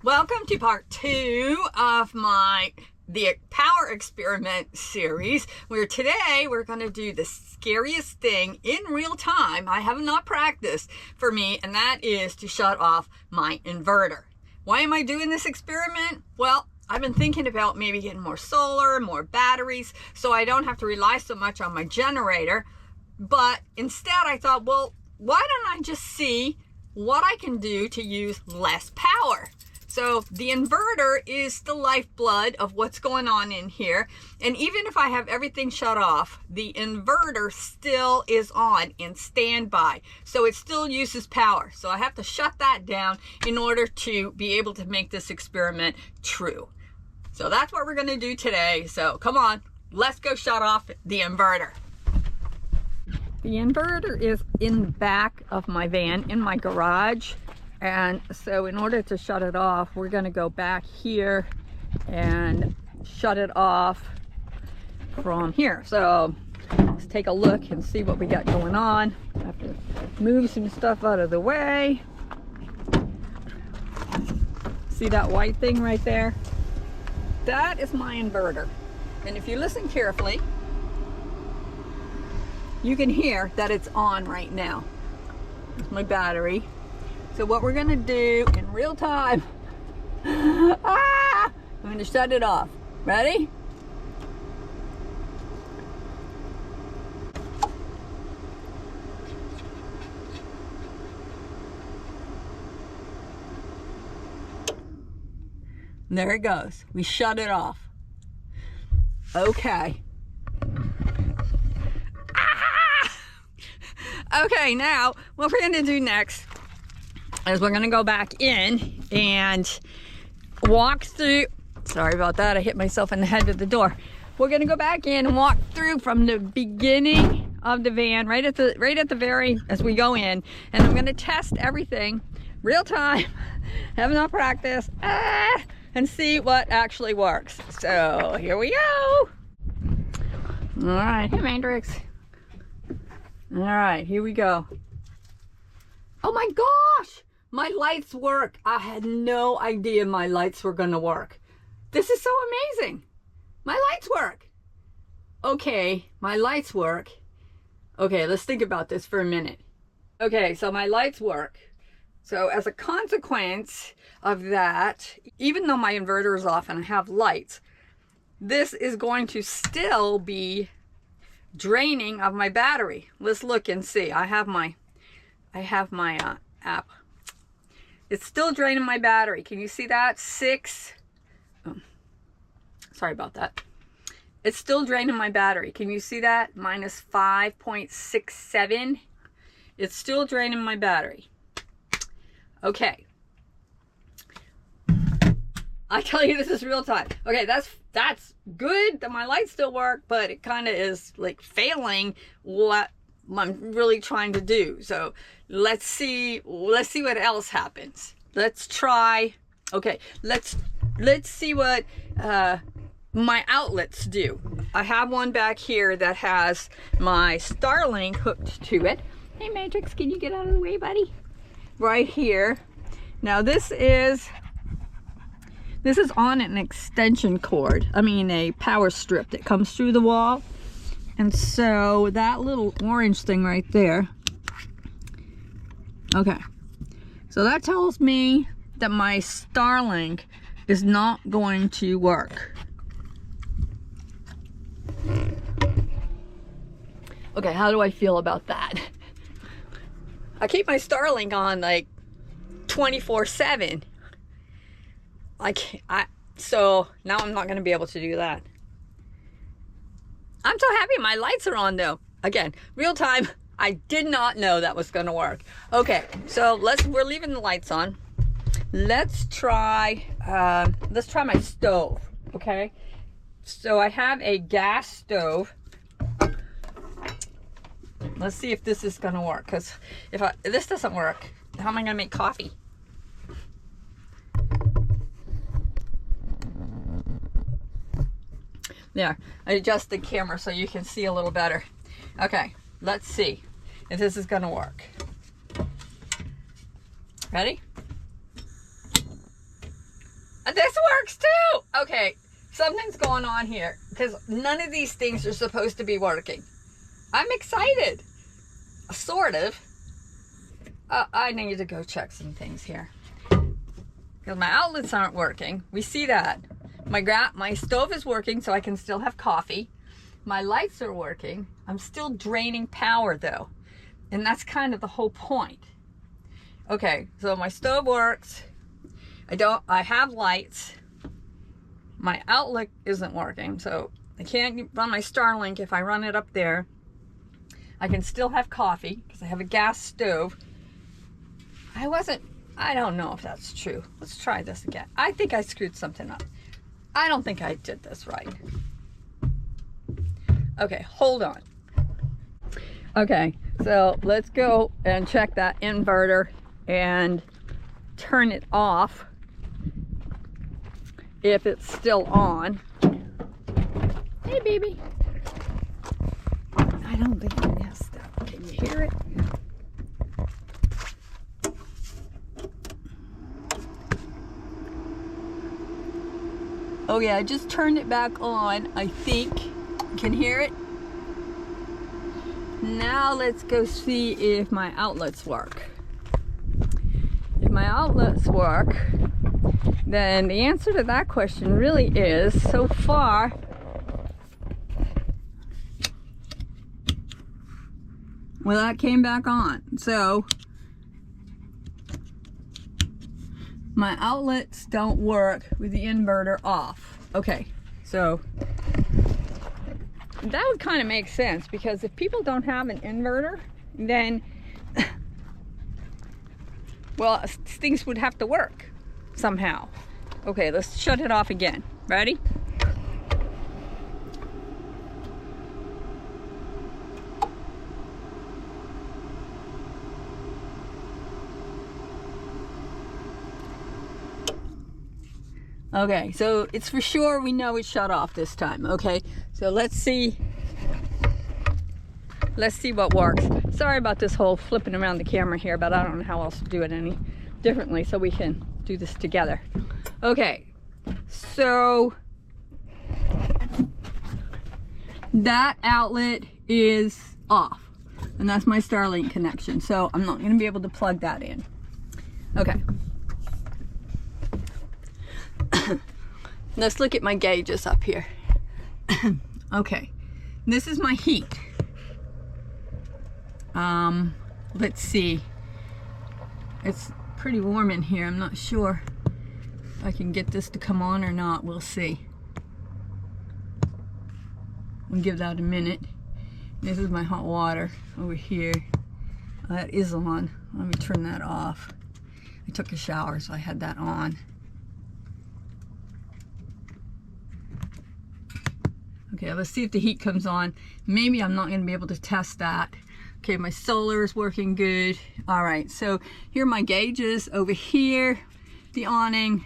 Welcome to part 2 of the power experiment series, where today we're going to do the scariest thing in real time I have not practiced for me, and that is to shut off my inverter. Why am I doing this experiment? Well, I've been thinking about maybe getting more solar, more batteries, so I don't have to rely so much on my generator. But instead I thought, well, why don't I just see what I can do to use less power? So the inverter is the lifeblood of what's going on in here. And even if I have everything shut off, the inverter still is on in standby. So it still uses power. So I have to shut that down in order to be able to make this experiment true. So that's what we're going to do today. So come on, let's go shut off the inverter. The inverter is in the back of my van in my garage. And so in order to shut it off, we're going to go back here and shut it off from here. So let's take a look and see what we got going on. I have to move some stuff out of the way. See that white thing right there? That is my inverter. And if you listen carefully, you can hear that it's on right now. It's my battery. So what we're gonna do in real time, I'm gonna shut it off. Ready? And there it goes. We shut it off. Okay. Okay, now what we're gonna do next is we're gonna go back in and walk through. Sorry about that, I hit myself in the head with the door. We're gonna go back in and walk through from the beginning of the van, right at the very, as we go in, and I'm gonna test everything real time, have enough practice, and see what actually works. So here we go. All right, hey Matrix. All right, here we go. Oh my gosh! My lights work. I had no idea my lights were gonna work. This is so amazing. My lights work. Okay, my lights work. Okay, let's think about this for a minute. Okay, so my lights work. So as a consequence of that, even though my inverter is off and I have lights, this is going to still be draining of my battery. Let's look and see. I have my app. It's still draining my battery. Can you see that? Sorry about that. It's still draining my battery. Can you see that? Minus 5.67. It's still draining my battery. Okay. I tell you, this is real time. Okay, that's good that my lights still work, but it kind of is like failing what I'm really trying to do. So let's see what else happens. Let's try. Okay, let's see what my outlets do. I have one back here that has my Starlink hooked to it. Hey Matrix, can you get out of the way, buddy? Right here. Now this is on an extension cord. I mean a power strip that comes through the wall. And so that little orange thing right there. Okay. So that tells me that my Starlink is not going to work. Okay, how do I feel about that? I keep my Starlink on like 24/7. So now I'm not going to be able to do that. I'm so happy my lights are on though. Again, real time. I did not know that was going to work. Okay, so we're leaving the lights on. Let's try my stove. Okay, so I have a gas stove. Let's see if this is going to work, because if this doesn't work, how am I going to make coffee? There, I adjust the camera so you can see a little better. Okay, let's see if this is gonna work. Ready? This works too. Okay, something's going on here because none of these things are supposed to be working. I'm excited. Sort of. I need to go check some things here. Because my outlets aren't working. We see that. My stove is working so I can still have coffee. My lights are working. I'm still draining power though. And that's kind of the whole point. Okay, so my stove works. I have lights. My outlet isn't working, so I can't run my Starlink. If I run it up there, I can still have coffee because I have a gas stove. I don't know if that's true. Let's try this again. I think I screwed something up. I don't think I did this right. Okay, hold on. Okay, so let's go and check that inverter and turn it off if it's still on. Hey, baby. I don't think it has that. Can you hear it? Oh yeah, I just turned it back on, I think. You can hear it? Now let's go see if my outlets work. If my outlets work, then the answer to that question really is, so far, well, that came back on. So my outlets don't work with the inverter off. Okay, so that would kind of make sense, because if people don't have an inverter, then well, things would have to work somehow. Okay, let's shut it off again. Ready? Okay, so it's for sure, we know it's shut off this time. Okay, so let's see what works. Sorry about this whole flipping around the camera here, but I don't know how else to do it any differently, so we can do this together. Okay, so that outlet is off, and that's my Starlink connection, so I'm not going to be able to plug that in. Okay. Let's look at my gauges up here. Okay, this is my heat. Let's see. It's pretty warm in here. I'm not sure if I can get this to come on or not. We'll see. I'll give that a minute. This is my hot water over here. That is on. Let me turn that off. I took a shower, so I had that on. Okay, let's see if the heat comes on. Maybe I'm not going to be able to test that. Okay, my solar is working good. All right, so here are my gauges over here. The awning,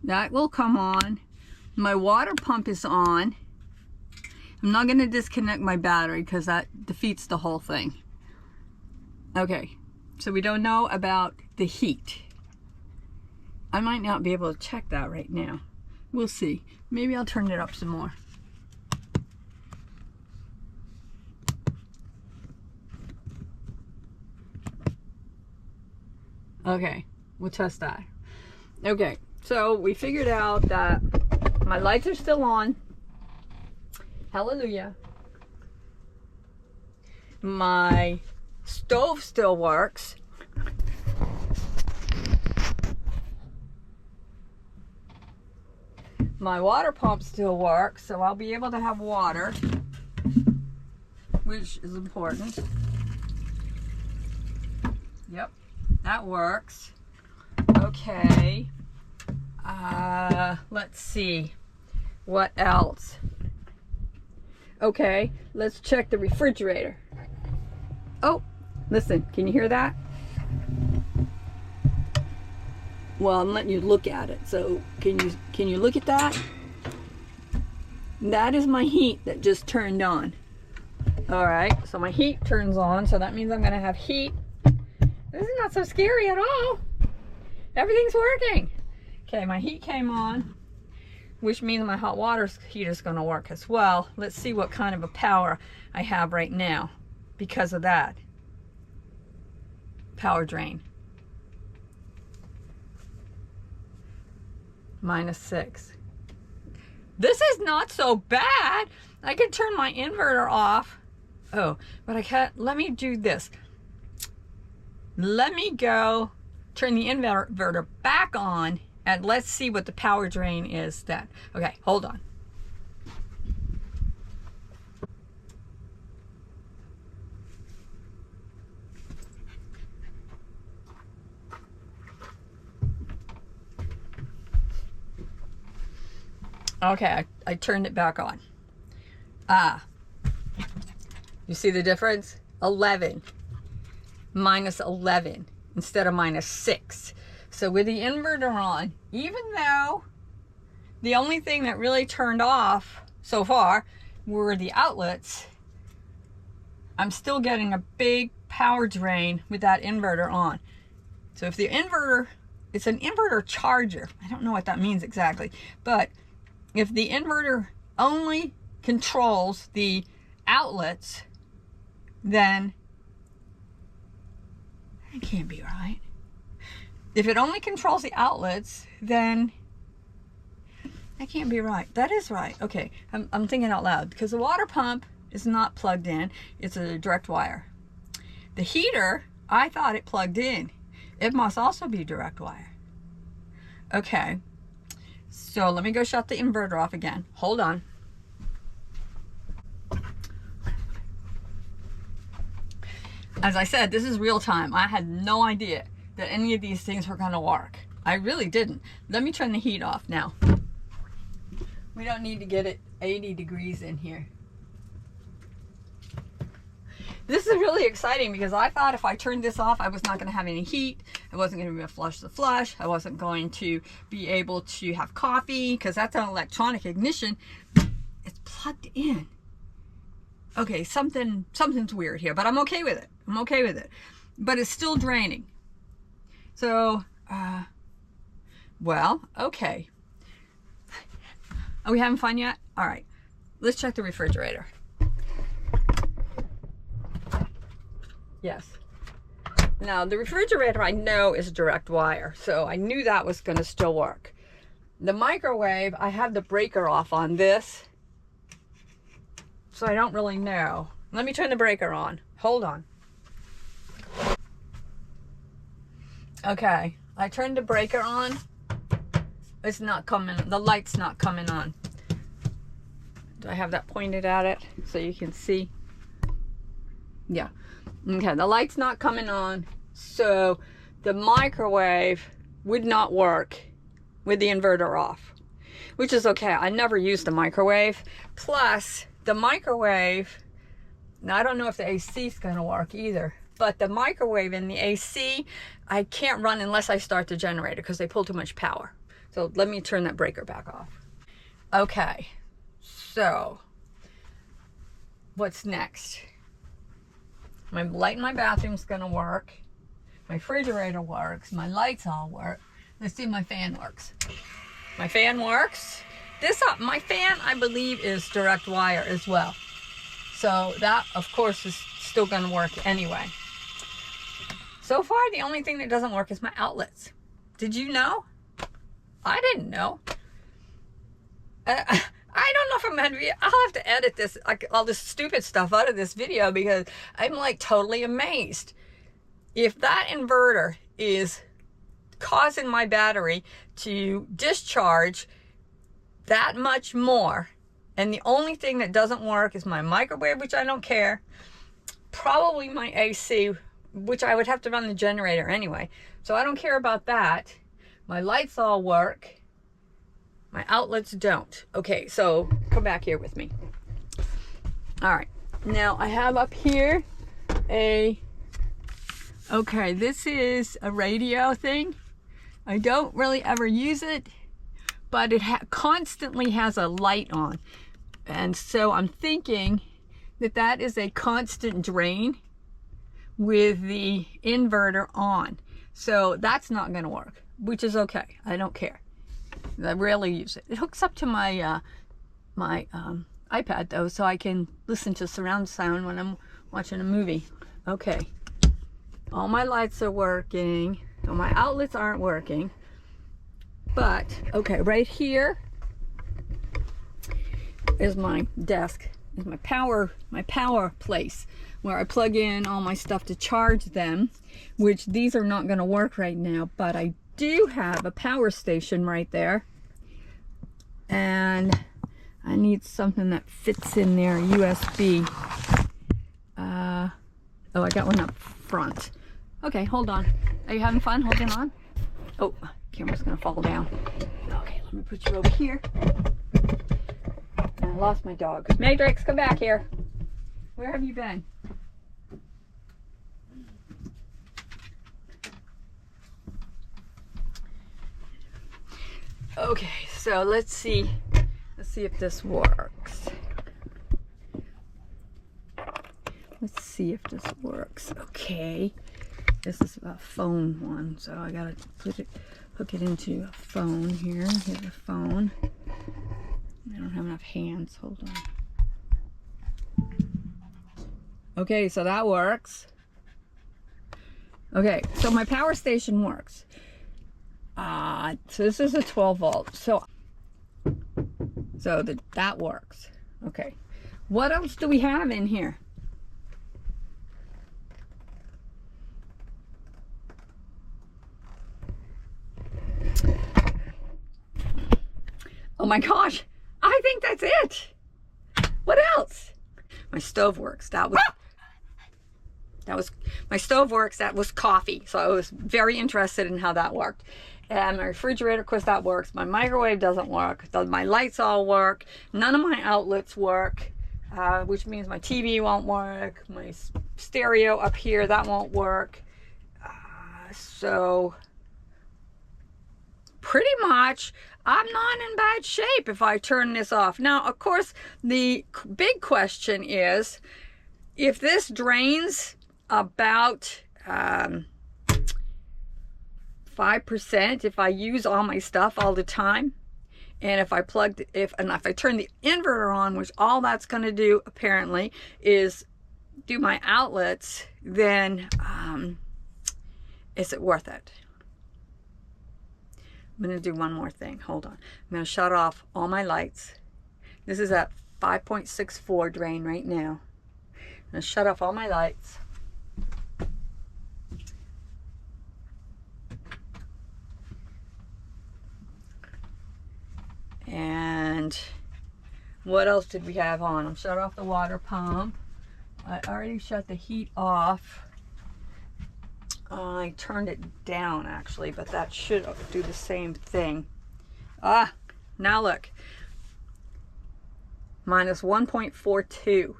that will come on. My water pump is on. I'm not going to disconnect my battery because that defeats the whole thing. Okay, so we don't know about the heat. I might not be able to check that right now. We'll see. Maybe I'll turn it up some more. Okay, we'll test that. Okay, so we figured out that my lights are still on. Hallelujah. My stove still works. My water pump still works, so I'll be able to have water, which is important. Yep, that works. Okay, let's see what else. Okay, let's check the refrigerator. Oh, listen, can you hear that? Well, I'm letting you look at it, so can you look at that? That is my heat that just turned on. All right, so my heat turns on, so that means I'm gonna have heat. This is not so scary at all. Everything's working. Okay, my heat came on, which means my hot water heater is going to work as well. Let's see what kind of a power I have right now because of that. Power drain. -6. This is not so bad. I can turn my inverter off. Oh, but I can't. Let me do this. Let me go turn the inverter back on and let's see what the power drain is then. Okay, hold on. Okay, I turned it back on. You see the difference? 11. -11 instead of -6. So with the inverter on, even though the only thing that really turned off so far were the outlets, I'm still getting a big power drain with that inverter on. So if the inverter, it's an inverter charger. I don't know what that means exactly, but if the inverter only controls the outlets, then it can't be right. If it only controls the outlets, then that can't be right. That is right. Okay, I'm thinking out loud because the water pump is not plugged in. It's a direct wire. The heater, I thought it plugged in. It must also be direct wire. Okay, so let me go shut the inverter off again. Hold on. As I said, this is real time. I had no idea that any of these things were going to work. I really didn't. Let me turn the heat off now. We don't need to get it 80 degrees in here. This is really exciting because I thought if I turned this off, I was not going to have any heat. I wasn't going to be able to flush the flush. I wasn't going to be able to have coffee because that's an electronic ignition. It's plugged in. Okay, something's weird here, but I'm okay with it. I'm okay with it. But it's still draining. So, well, okay. Are we having fun yet? All right. Let's check the refrigerator. Yes. Now, the refrigerator I know is direct wire, so I knew that was going to still work. The microwave, I have the breaker off on this, so I don't really know. Let me turn the breaker on. Hold on. Okay, I turned the breaker on. It's not coming, the light's not coming on. Do I have that pointed at it so you can see? Yeah. Okay, the light's not coming on, so the microwave would not work with the inverter off, which is okay. I never used the microwave. Plus, the microwave, now I don't know if the AC is going to work either, but the microwave and the AC, I can't run unless I start the generator because they pull too much power. So let me turn that breaker back off. Okay, so what's next? My light in my bathroom is going to work. My refrigerator works. My lights all work. Let's see if my fan works. My fan works. My fan, I believe, is direct wire as well. So that, of course, is still going to work anyway. So far, the only thing that doesn't work is my outlets. Did you know? I didn't know. I don't know if I'm going to be, I'll have to edit this, all this stupid stuff out of this video because I'm like totally amazed. If that inverter is causing my battery to discharge that much more, and the only thing that doesn't work is my microwave, which I don't care, probably my AC, which I would have to run the generator anyway, so I don't care about that. My lights all work. My outlets don't. Okay, so come back here with me. All right, now I have up here okay, this is a radio thing. I don't really ever use it, but it constantly has a light on. And so I'm thinking that that is a constant drain with the inverter on. So that's not going to work, which is okay. I don't care. I rarely use it. It hooks up to my my iPad though, so I can listen to surround sound when I'm watching a movie. Okay, all my lights are working. So my outlets aren't working, but okay, right here is my desk, is my power place where I plug in all my stuff to charge them, which these are not going to work right now, but I do have a power station right there, and I need something that fits in there, USB. Oh, I got one up front. Okay, hold on. Are you having fun holding on? Oh, camera's gonna fall down. Okay, let me put you over here. And I lost my dog. Matrix, come back here. Where have you been? Okay, so let's see if this works. Let's see if this works. Okay, this is a phone one, so I gotta hook it into a phone here. Here's a phone. I don't have enough hands. Hold on. Okay, so that works. Okay, so my power station works. So this is a 12 volt. So that works. Okay. What else do we have in here? Oh my gosh, I think that's it. What else? My stove works. That was my stove works. That was coffee. So I was very interested in how that worked. And my refrigerator, of course, that works. My microwave doesn't work. My lights all work. None of my outlets work, which means my TV won't work. My stereo up here, that won't work. So pretty much I'm not in bad shape if I turn this off. Now, of course, the big question is, if this drains about 5%, if I use all my stuff all the time, and if I turn the inverter on, which all that's going to do apparently is do my outlets, then is it worth it? I'm going to do one more thing. Hold on. I'm going to shut off all my lights. This is at 5.64 drain right now. I'm going to shut off all my lights. And what else did we have on? I'm shut off the water pump. I already shut the heat off. I turned it down actually, but that should do the same thing. Now look. Minus 1.42.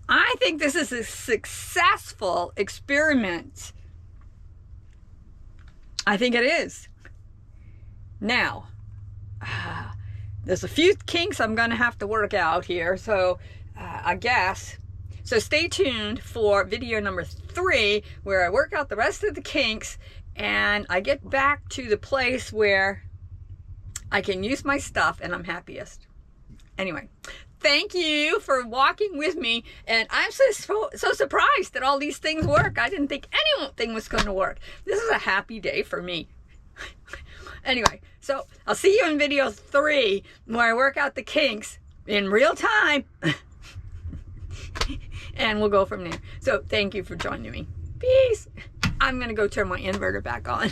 I think this is a successful experiment. I think it is. Now, there's a few kinks I'm going to have to work out here, so I guess. So stay tuned for video number 3, where I work out the rest of the kinks and I get back to the place where I can use my stuff and I'm happiest. Anyway, thank you for walking with me, and I'm so surprised that all these things work. I didn't think anything was going to work. This is a happy day for me. Anyway, so I'll see you in video 3 where I work out the kinks in real time. And we'll go from there. So thank you for joining me. Peace. I'm going to go turn my inverter back on.